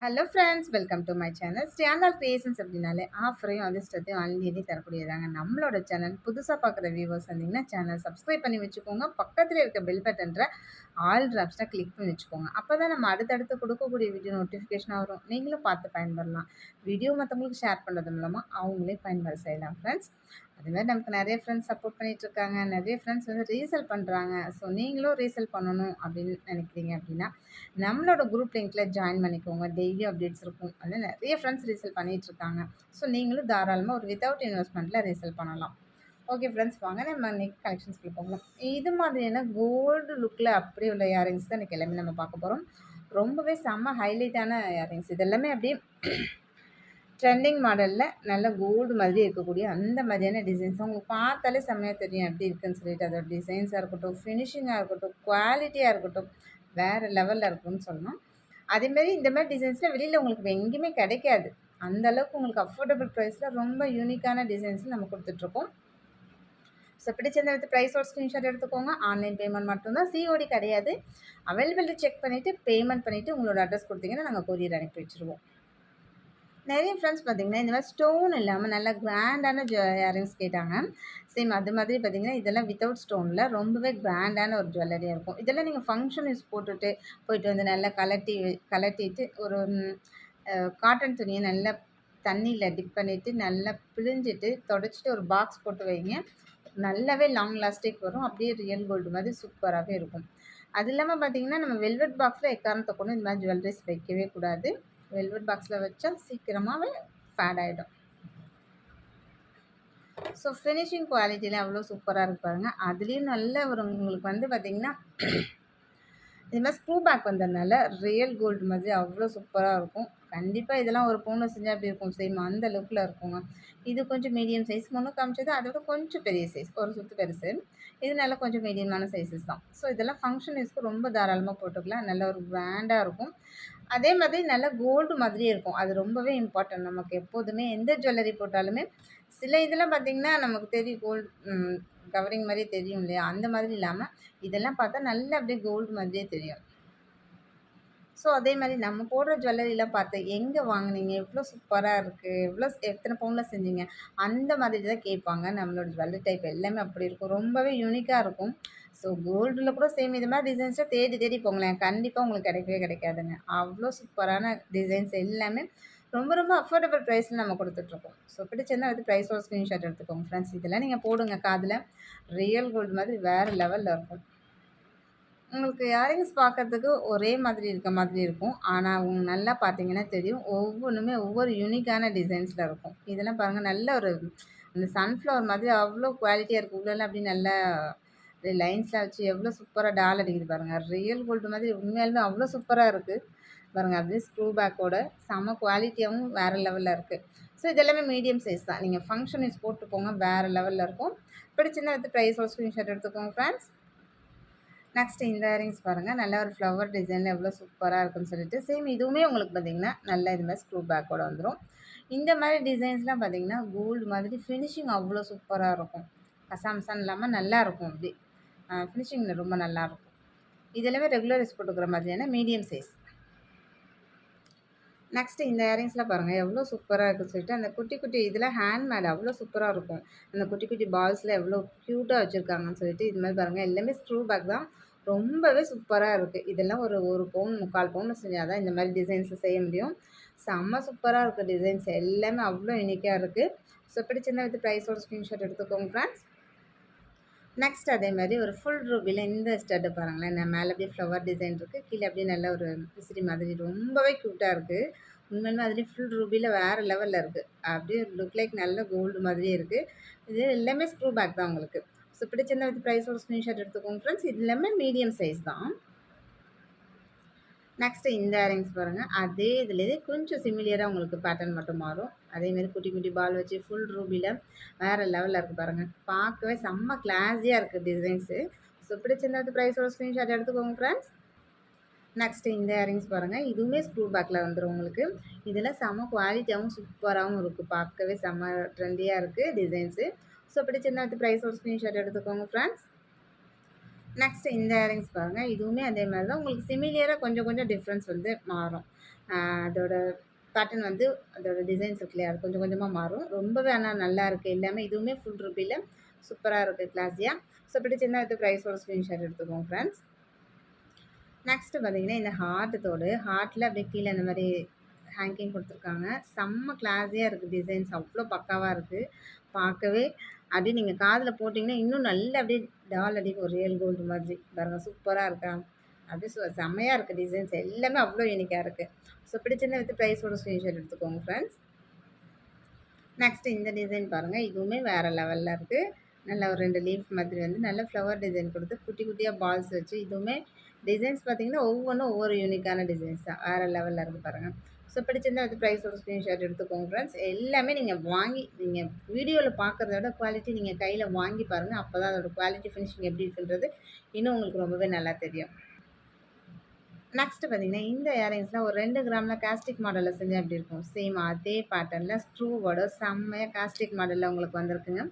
Hello friends, welcome to my channel. Standard creations அப்படின்னாலே ஆஃபரையும் அதிர்ஷ்டத்தையும் ஆன்லைனே தரக்கூடியதாங்க நம்மளோட channel. புதுசாக பார்க்குற வியூவர்ஸ் வந்தீங்கன்னா சேனல் சப்ஸ்கிரைப் பண்ணி வச்சுக்கோங்க. பக்கத்தில் இருக்க பெல் பட்டன்ற ஆல் டிராப்ஸ்னால் கிளிக் பண்ணி வச்சுக்கோங்க. அப்போ தான் நம்ம அடுத்தடுத்து கொடுக்கக்கூடிய வீடியோ நோட்டிஃபிகேஷனாக வரும். நீங்களும் பார்த்து பயன்பெறலாம். வீடியோ மற்றவங்களுக்கு ஷேர் பண்ணுறது மூலமாக அவங்களே பயன்பெற செய்யலாம் ஃப்ரெண்ட்ஸ். அதுமாதிரி நமக்கு நிறைய ஃப்ரெண்ட்ஸ் சப்போர்ட் பண்ணிகிட்ருக்காங்க. நிறைய ஃப்ரெண்ட்ஸ் வந்து ரீசேல் பண்ணுறாங்க. ஸோ நீங்களும் ரீசேல் பண்ணணும் அப்படின்னு நினைக்கிறீங்க அப்படின்னா நம்மளோட குரூப் லிங்க்கில் ஜாயின் பண்ணிக்கோங்க. டெய்லி அப்டேட்ஸ் இருக்கும். அதில் நிறைய ஃப்ரெண்ட்ஸ் ரீசேல் பண்ணிகிட்ருக்காங்க. ஸோ நீங்களும் தாராளமாக ஒரு வித்தவுட் இன்வெஸ்ட்மெண்ட்டில் ரீசேல் பண்ணலாம். ஓகே ஃப்ரெண்ட்ஸ், வாங்க நம்ம இன்றைக்கி கலெக்ஷன்ஸ்க்கு போகலாம். இது மாதிரியான கோல்டு லுக்கில் அப்படியே உள்ள இயரிங்ஸ் தான் இன்றைக்கி எல்லாமே நம்ம பார்க்க போகிறோம். ரொம்பவே செம்ம ஹைலைட்டான இயரிங்ஸ். இது எல்லாமே அப்படியே ட்ரெண்டிங் மாடலில் நல்ல கோல்டு மாதிரி இருக்கக்கூடிய அந்த மாதிரியான டிசைன்ஸ் உங்களுக்கு பார்த்தாலே செம்மையாக தெரியும் எப்படி இருக்குன்னு சொல்லிட்டு. அதோட டிசைன்ஸாக இருக்கட்டும், ஃபினிஷிங்காக இருக்கட்டும், குவாலிட்டியாக இருக்கட்டும், வேறு லெவலில் இருக்குன்னு சொல்லணும். அதேமாரி இந்த மாதிரி டிசைன்ஸில் வெளியில் உங்களுக்கு எங்கேயுமே கிடைக்காது. அந்தளவுக்கு உங்களுக்கு அஃபோர்டபுள் ப்ரைஸில் ரொம்ப யூனிக்கான டிசைன்ஸ் நம்ம கொடுத்துட்ருக்கோம். ஸோ பிடிச்சிருந்த வித் ப்ரைஸோட ஸ்க்ரீன்ஷாட் எடுத்துக்கோங்க. ஆன்லைன் பேமெண்ட் மட்டும்தான், சிஓடி கிடையாது. அவைலபிலிட்டி செக் பண்ணிவிட்டு பேமெண்ட் பண்ணிவிட்டு உங்களோட அட்ரஸ் கொடுத்தீங்கன்னா நாங்கள் கொரியர் அனுப்பி வச்சுருவோம். நிறைய ஃப்ரெண்ட்ஸ் பார்த்திங்கன்னா இந்த மாதிரி ஸ்டோன் இல்லாமல் நல்லா கிராண்டான இயரிங்ஸ் கேட்டாங்க. சேம் அது மாதிரி பார்த்திங்கன்னா இதெல்லாம் வித்தவுட் ஸ்டோனில் ரொம்பவே கிராண்டான ஒரு ஜுவல்லரியாக இருக்கும். இதெல்லாம் நீங்கள் ஃபங்க்ஷன் யூஸ் போயிட்டு வந்து நல்லா கலட்டிட்டு ஒரு காட்டன் துணியை நல்லா தண்ணியில் டிப் பண்ணிவிட்டு நல்லா பிழிஞ்சிட்டு தொடச்சிட்டு ஒரு பாக்ஸ் போட்டு வைங்க. நல்லாவே லாங் லாஸ்டிக் வரும். அப்படியே ரியல் கோல்டு மாதிரி சூப்பராகவே இருக்கும். அது இல்லாமல் பார்த்திங்கன்னா நம்ம வெல்வெட் பாக்ஸில் எக்காரணத்தை கொண்டு இந்த மாதிரி ஜுவல்லரிஸ் வைக்கவே கூடாது. வெல்வெட் பாக்ஸில் வச்சா சீக்கிரமாகவே ஃபேட் ஆகிடும். ஸோ ஃபினிஷிங் குவாலிட்டியில் அவ்வளோ சூப்பராக இருக்கு பாருங்கள். அதுலேயும் நல்ல ஒரு உங்களுக்கு வந்து பார்த்திங்கன்னா இது மாதிரி ஸ்க்ரூ பேக் வந்ததுனால ரியல் கோல்டு மாதிரி அவ்வளோ சூப்பராக இருக்கும். கண்டிப்பாக இதெல்லாம் ஒரு பவுனில் செஞ்சால் அப்படி இருக்கும் சேம் அந்த லுக்கில் இருக்குங்க. இது கொஞ்சம் மீடியம் சைஸ், முன்னே காமிச்சது அதோட கொஞ்சம் பெரிய சைஸ், ஒரு சுற்று பெருசு. இது நல்லா கொஞ்சம் மீடியமான சைஸஸ் தான். ஸோ இதெல்லாம் ஃபங்க்ஷன் யூஸ்க்கு ரொம்ப தாராளமாக போட்டுக்கலாம். நல்ல ஒரு பிராண்டாக இருக்கும். அதே மாதிரி நல்ல கோல்டு மாதிரியே இருக்கும். அது ரொம்பவே இம்பார்ட்டன்ட். நமக்கு எப்போதுமே எந்த ஜுவல்லரி போட்டாலுமே சில இதெல்லாம் பார்த்திங்கன்னா நமக்கு தெரியும் கோல்டு கவரிங் மாதிரியே தெரியும் இல்லையா? அந்த மாதிரி இல்லாமல் இதெல்லாம் பார்த்தா நல்லா அப்படியே கோல்டு மாதிரியே தெரியும். ஸோ அதே மாதிரி நம்ம போடுற ஜுவல்லரிலாம் பார்த்து எங்கே வாங்குனீங்க? எவ்வளோ சூப்பராக இருக்குது, எத்தனை பவுனில் செஞ்சீங்க? அந்த மாதிரி தான் கேட்பாங்க. நம்மளோட ஜுவல்லரி டைப் எல்லாமே அப்படி இருக்கும். ரொம்பவே யூனிக்காக இருக்கும். ஸோ கோல்டில் கூட சேம் இது மாதிரி டிசைன்ஸாக தேடி தேடி போங்களேன், கண்டிப்பாக உங்களுக்கு கிடைக்கவே கிடைக்காதுங்க. அவ்வளோ சூப்பரான டிசைன்ஸ் எல்லாமே ரொம்ப ரொம்ப அஃபோர்டபுள் ப்ரைஸில் நம்ம கொடுத்துட்ருக்கோம். ஸோ பிடிச்சிருந்தா வந்து ப்ரைஸோட ஸ்க்ரீன்ஷாட் எடுத்துக்கோங்க ஃப்ரெண்ட்ஸ். இதெல்லாம் நீங்கள் போடுங்க காதில், ரியல் கோல்டு மாதிரி வேறு லெவலில் இருக்கும். உங்களுக்கு இயரிங்ஸ் பார்க்கறதுக்கு ஒரே மாதிரி இருக்க மாதிரி இருக்கும். ஆனால் அவங்க நல்லா பார்த்தீங்கன்னா தெரியும். ஒவ்வொன்றுமே ஒவ்வொரு யூனிக்கான டிசைன்ஸில் இருக்கும். இதெல்லாம் பாருங்கள், நல்ல ஒரு அந்த சன்ஃப்ளவர் மாதிரி அவ்வளோ குவாலிட்டியாக இருக்குது. உள்ளலாம் அப்படி நல்லா லைன்ஸ்லாம் வச்சு எவ்வளோ சூப்பராக டால் அடிக்குது பாருங்கள். ரியல் கோல்டு மாதிரி உண்மையாலுமே அவ்வளோ சூப்பராக இருக்குது பாருங்கள். அப்படியே ஸ்க்ரூ பேக்கோட செம்ம குவாலிட்டியாகவும் வேறு லெவலில் இருக்குது. ஸோ இதெல்லாமே மீடியம் சைஸ் தான். நீங்கள் ஃபங்க்ஷன் யூஸ் போட்டு போங்க, வேறு லெவலில் இருக்கும். பிடிச்சிருந்தா எடுத்து ப்ரைஸோட ஸ்க்ரீன்ஷாட் எடுத்துக்கோங்க ஃப்ரெண்ட்ஸ். நெக்ஸ்ட்டு இந்த இயரிங்ஸ் பாருங்கள். நல்ல ஒரு ஃப்ளவர் டிசைனில் எவ்வளோ சூப்பராக இருக்குன்னு சொல்லிட்டு சேம் இதுவுமே உங்களுக்கு பார்த்திங்கன்னா நல்ல இது மாதிரி ஸ்க்ரூ பேக்கோட வந்துடும். இந்த மாதிரி டிசைன்ஸ்லாம் பார்த்திங்கன்னா கோல்டு மாதிரி ஃபினிஷிங் அவ்வளோ சூப்பராக இருக்கும். கசாமசான் இல்லாமல் நல்லாயிருக்கும். அப்படி ஃபினிஷிங்கில் ரொம்ப நல்லாயிருக்கும். இது எல்லாமே ரெகுலர் யூஸ் போட்டுக்கிற மாதிரியான மீடியம் சைஸ். நெக்ஸ்ட்டு இந்த இயரிங்ஸ்லாம் பாருங்கள் எவ்வளோ சூப்பராக இருக்குன்னு சொல்லிட்டு அந்த குட்டி குட்டி இதில் ஹேண்ட்மேட் அவ்வளோ சூப்பராக இருக்கும். அந்த குட்டி குட்டி பால்ஸில் எவ்வளோ க்யூட்டாக வச்சுருக்காங்கன்னு சொல்லிட்டு இது மாதிரி பாருங்கள். எல்லாமே ஸ்க்ரூ பேக் தான். ரொம்பவே சூப்பராக இருக்குது. இதெல்லாம் ஒரு பவுன் 3/4 பவுனில் செஞ்சால் தான் இந்த மாதிரி டிசைன்ஸை செய்ய முடியும். செம்ம சூப்பராக இருக்குது. டிசைன்ஸ் எல்லாமே அவ்வளோ யூனிக்காக இருக்குது. ஸோ பிடிச்சிருந்தா வித் ப்ரைஸோட ஸ்க்ரீன்ஷாட் எடுத்துக்கோங்க ஃப்ரெண்ட்ஸ். நெக்ஸ்ட் அதே மாதிரி ஒரு ஃபுல் ரூபியில் இந்த ஸ்டட்டு பாருங்களேன். நான் மேலே அப்படியே ஃப்ளவர் டிசைன் இருக்குது, கீழே அப்படியே நல்ல ஒரு விசிறி மாதிரி ரொம்பவே க்யூட்டாக இருக்குது. உண்மையுமே அதுலேயும் ஃபுல் ரூபியில் வேறு லெவலில் இருக்குது. அப்படியே லுக் லைக் நல்ல கோல்டு மாதிரியே இருக்குது. இது எல்லாமே ஸ்க்ரூ பேக் தான் உங்களுக்கு. ஸோ பிடிச்சிருந்தா வித் ப்ரைஸோட ஸ்க்ரீன்ஷாட் எடுத்துக்கோங்க ஃப்ரெண்ட்ஸ். இது எல்லாமே மீடியம் சைஸ் தான். நெக்ஸ்ட்டு இந்த இயரிங்ஸ் பாருங்கள். அதே இதுலேயே கொஞ்சம் சிமிலியராக உங்களுக்கு பேட்டர்ன் மட்டும் மாறும். அதேமாரி குட்டி குட்டி பால் வச்சு ஃபுல் ரூபியில் வேறு லெவலில் இருக்குது பாருங்கள். பார்க்கவே செம்ம கிளாஸியாக இருக்குது டிசைன்ஸு. ஸோ பிடிச்சிருந்தா ப்ரைஸோட ஸ்க்ரீன்ஷாட் எடுத்துக்கோங்க ஃப்ரெண்ட்ஸ். நெக்ஸ்ட்டு இந்த இயரிங்ஸ் பாருங்கள். இதுவுமே ஸ்க்ரூ பேக்கில் வந்துடும் உங்களுக்கு. இதில் செம்ம குவாலிட்டியாகவும் சூப்பராகவும் இருக்குது. பார்க்கவே செம்ம ட்ரெண்டியாக இருக்குது டிசைன்ஸு. ஸோ பிடிச்சிருந்தா ப்ரைஸோட ஸ்க்ரீன்ஷாட் எடுத்துக்கோங்க ஃப்ரெண்ட்ஸ். நெக்ஸ்ட்டு இந்த இயரிங்ஸ் பாருங்கள். இதுவுமே அதே மாதிரி தான் உங்களுக்கு சிமிலியராக கொஞ்சம் கொஞ்சம் டிஃப்ரென்ஸ் வந்து மாறும். அதோட பேட்டர்ன் வந்து அதோட டிசைன்ஸ் இருக்கு இல்லையா? அது கொஞ்சம் கொஞ்சமா மாறும். ரொம்பவே ஆனா நல்லா இருக்கு. எல்லாமே இதுவுமே ஃபுல் ரூபில சூப்பரா இருக்கு கிளாஸியா. ஸோ பிடிச்சிருந்தா அடுத்து ப்ரைஸோட ஸ்க்ரீன்ஷாட் எடுத்துக்கோங்க ஃப்ரெண்ட்ஸ். நெக்ஸ்ட்டு பார்த்தீங்கன்னா, இந்த ஹார்ட் தோடு. ஹார்ட்ல அப்படியே கீழ இந்த மாரி ஹேங்கிங் குடுத்துருக்காங்க. செம்ம கிளாஸியா இருக்கு டிசைன்ஸ். அவ்ளோ பக்காவா இருக்கு. பார்க்கவே அப்படியே நீங்க காதுல போட்டீங்கன்னா, இன்னும் நல்லா அப்படியே டால் அடிக்கும். ஒரு ரியல் கோல்டு மாதிரி. பாருங்க சூப்பரா இருக்கா? அப்படியே செம்மையா இருக்கு டிசைன்ஸ். எல்லாமே அவ்ளோ யூனிக்கா இருக்கு. ஸோ பிடிச்சிருந்தா வித் ப்ரைஸோட ஸ்க்ரீன்ஷாட் எடுத்துக்கோங்க ஃப்ரெண்ட்ஸ். நெக்ஸ்ட் இந்த டிசைன் பாருங்க. இதுவுமே வேற லெவல்ல இருக்கு. நல்லா ஒரு 2 லீஃப் மாதிரி வந்து நல்ல ஃப்ளவர் டிசைன் குடுத்து குட்டி குட்டியா பால்ஸ் வச்சு இதுவுமே டிசைன்ஸ் பார்த்தீங்கன்னா, ஒவ்வொன்னும் ஒவ்வொரு யூனிக்கான டிசைன்ஸ் தான். வேற லெவல்ல இருக்கு பாருங்க. ஸோ பிடிச்சிருந்தா அது ப்ரைஸோட ஸ்க்ரீன்ஷாட் எடுத்துக்கோங்க ஃப்ரெண்ட்ஸ். எல்லாமே நீங்க வாங்கி நீங்க வீடியோல பார்க்கறத விட குவாலிட்டி நீங்க கையில வாங்கி பாருங்க. அப்பதான் அதோட குவாலிட்டி ஃபினிஷிங் எப்படி இருக்குன்றது இன்னும் உங்களுக்கு ரொம்பவே நல்லா தெரியும். நெக்ஸ்ட் பார்த்தீங்கன்னா, இந்த இயரிங்ஸ்லாம் ஒரு 2 கிராம்ல காஸ்டிக் மாடல்ல செஞ்சா எப்படி இருக்கும்? சேம் அதே பேட்டர்ன்ல ஸ்க்ரூவோட செம்மையா காஸ்டிக் மாடல்ல உங்களுக்கு வந்திருக்குங்க.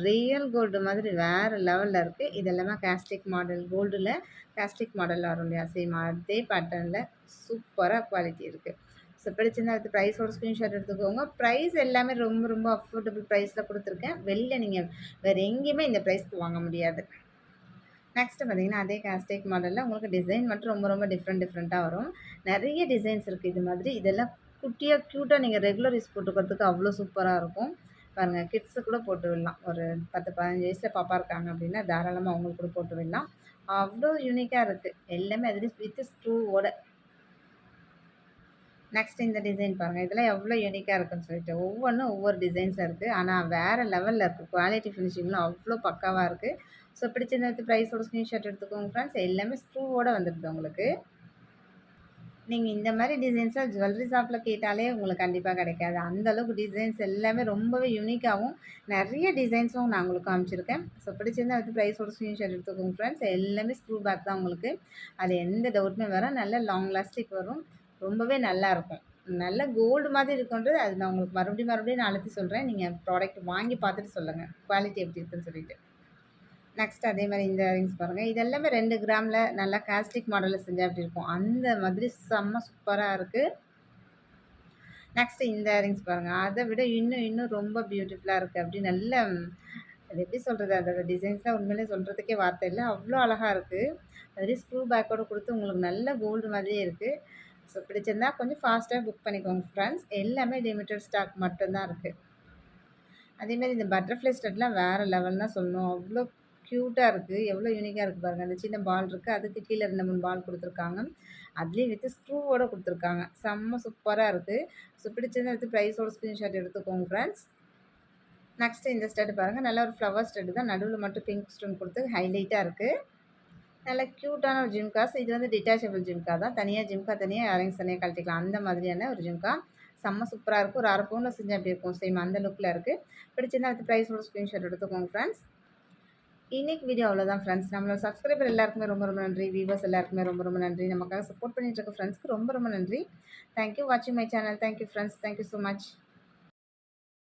ரியல் கோல்டு மாதிரி வேற லெவல்ல இருக்கு. இது எல்லாமே காஸ்டிக் மாடல் கோல்டுல காஸ்டிக் மாடல்ல வரும் இல்லையா? சேம் அதே பேட்டர்ன்ல சூப்பரா குவாலிட்டி இருக்கு. ஸோ பிடிச்சிருந்தா அடுத்து ப்ரைஸோட ஸ்க்ரீன்ஷாட் எடுத்துக்கோங்க. ப்ரைஸ் எல்லாமே ரொம்ப ரொம்ப அஃபோர்டபுள் ப்ரைஸ்ல குடுத்துருக்கேன். வெளில நீங்க வேற எங்கேயுமே இந்த ப்ரைஸ்க்கு வாங்க முடியாது. நெக்ஸ்ட்டு பார்த்தீங்கன்னா, அதே காஸ்டிக் மாடல்ல உங்களுக்கு டிசைன் மட்டும் ரொம்ப ரொம்ப டிஃப்ரெண்ட்டா வரும். நெறைய டிசைன்ஸ் இருக்கு இது மாதிரி. இதெல்லாம் குட்டியா, க்யூட்டா நீங்க ரெகுலர் யூஸ் போட்டுக்கிறதுக்கு அவ்ளோ சூப்பரா இருக்கும். பாருங்க கிட்ஸு கூட போட்டு விடலாம். ஒரு 10, 15 வயசுல பாப்பா இருக்காங்க அப்டின்னா, தாராளமா அவங்களுக்கு கூட போட்டு விடலாம். அவ்ளோ யூனிக்கா இருக்கு. எல்லாமே அதுலயும் வித் ஸ்க்ரூவோட. நெக்ஸ்ட் இந்த டிசைன் பாருங்க. இதெல்லாம் எவ்ளோ யூனிக்கா இருக்குன்னு சொல்லிட்டு. ஒவ்வொன்னும் ஒவ்வொரு டிசைன்ஸ்ல இருக்கு. ஆனா வேற லெவல்ல இருக்கு. குவாலிட்டி ஃபினிஷிங்லாம் அவ்ளோ பக்காவா இருக்கு. ஸோ பிடிச்சிருந்தா வித் ப்ரைஸோட ஸ்க்ரீன்ஷாட் எடுத்துக்கோங்க ஃப்ரெண்ட்ஸ். எல்லாமே ஸ்க்ரூவோட வந்துருது உங்களுக்கு. நீங்க இந்த மாரி டிசைன்ஸா ஜுவல்லரி ஷாப்ல கேட்டாலே உங்களுக்கு கண்டிப்பா கிடைக்காது. அந்த அளவுக்கு டிசைன்ஸ் எல்லாமே ரொம்பவே யூனிக்காவும், நெறைய டிசைன்ஸும் நான் உங்களுக்கு காமிச்சிருக்கேன். ஸோ பிடிச்சிருந்தா வித் ப்ரைஸோட ஸ்க்ரீன்ஷாட் எடுத்துக்கோங்க ஃப்ரெண்ட்ஸ். எல்லாமே ஸ்க்ரூ பேக் தான் உங்களுக்கு. அது எந்த டவுட்டுமே வேணாம். நல்ல லாங் லாஸ்டிக் வரும். ரொம்பவே நல்லாருக்கும். நல்ல கோல்டு மாதிரி இருக்குன்றது அது நான் உங்களுக்கு மறுபடியும் மறுபடியும் நான் அழுத்தி சொல்றேன். நீங்க ப்ராடக்ட் வாங்கி பார்த்துட்டு சொல்லுங்க. குவாலிட்டி எப்படி இருக்குன்னு சொல்லிட்டு. நெக்ஸ்ட் அதே மாரி இந்த இயரிங்ஸ் பாருங்க. இது எல்லாமே 2 கிராம்ல நல்லா காஸ்டிக் மாடல்ல செஞ்சா எப்படி இருக்கும்? அந்த மாதிரி செம்ம சூப்பரா இருக்கு. நெக்ஸ்ட் இந்த இயரிங்ஸ் பாருங்க. அத விட இன்னும் ரொம்ப பியூட்டிஃபுல்லா இருக்கு. அப்படி நல்ல அது எப்படி சொல்றது? அதோட டிசைன்ஸ்லாம் உண்மையிலேயே சொல்றதுக்கே வார்த்தை இல்ல. அவ்ளோ அழகா இருக்கு. அதுலயும் ஸ்க்ரூ பேக்கோட குடுத்து உங்களுக்கு நல்ல கோல்டு மாதிரியே இருக்கு. ஸோ பிடிச்சிருந்தா கொஞ்சம் ஃபாஸ்ட்டா புக் பண்ணிக்கோங்க ஃப்ரெண்ட்ஸ். எல்லாமே லிமிட்டட் ஸ்டாக் மட்டும் தான் இருக்கு. அதேமாரி இந்த பட்டர்ஃப்ளை ஸ்டட்லாம் வேற லெவல் தான் சொல்லணும். அவ்ளோ க்யூட்டா இருக்கு. எவ்ளோ யூனிக்கா இருக்கு பாருங்க. அந்த சின்ன பால் இருக்கு. அதுக்கு கீழ 2, 3 பால் குடுத்துருக்காங்க. அதுலயும் வித் ஸ்க்ரூவோட குடுத்துருக்காங்க. செம்ம சூப்பரா இருக்கு. ஸோ பிடிச்சிருந்தா எடுத்து ப்ரைஸோட ஸ்க்ரீன்ஷாட் எடுத்துக்கோங்க ஃப்ரெண்ட்ஸ். நெக்ஸ்ட் இந்த ஸ்டட் பாருங்க. நல்ல ஒரு ஃப்ளவர் ஸ்டட் தான். நடுவுல மட்டும் பிங்க் ஸ்டோன் குடுத்து ஹைலைட்டா இருக்கு. நல்ல க்யூட்டான ஒரு ஜிம்காஸ். இது வந்து டிட்டாச்சபிள் ஜிம்கா தான். தனியா ஜிம்கா தனியா, இயரிங்ஸ் தனியா கழட்டிக்கலாம். அந்த மாதிரியான ஒரு ஜிம்கா. செம்ம சூப்பரா இருக்கும். ஒரு 1/2 பவுன்ல செஞ்சா எப்படி இருக்கும்? சேம் அந்த லுக்ல இருக்கு. பிடிச்சிருந்தா அடுத்து ப்ரைஸோட ஸ்க்ரீன்ஷாட் எடுத்துக்கோங்க ஃப்ரெண்ட்ஸ். இன்னைக்கு வீடியோ அவ்வளோதான் ஃப்ரெண்ட்ஸ். நம்மளோட சப்ஸ்கிரைபர் எல்லாருக்குமே ரொம்ப ரொம்ப நன்றி. வியூவர்ஸ் எல்லாருக்குமே ரொம்ப ரொம்ப நன்றி. நமக்காக சப்போர்ட் பண்ணிட்டு இருக்க ஃப்ரெண்ட்ஸ்க்கு ரொம்ப ரொம்ப நன்றி. தேங்க் யூ வாட்சிங் my channel. Thank you friends. Thank you so much.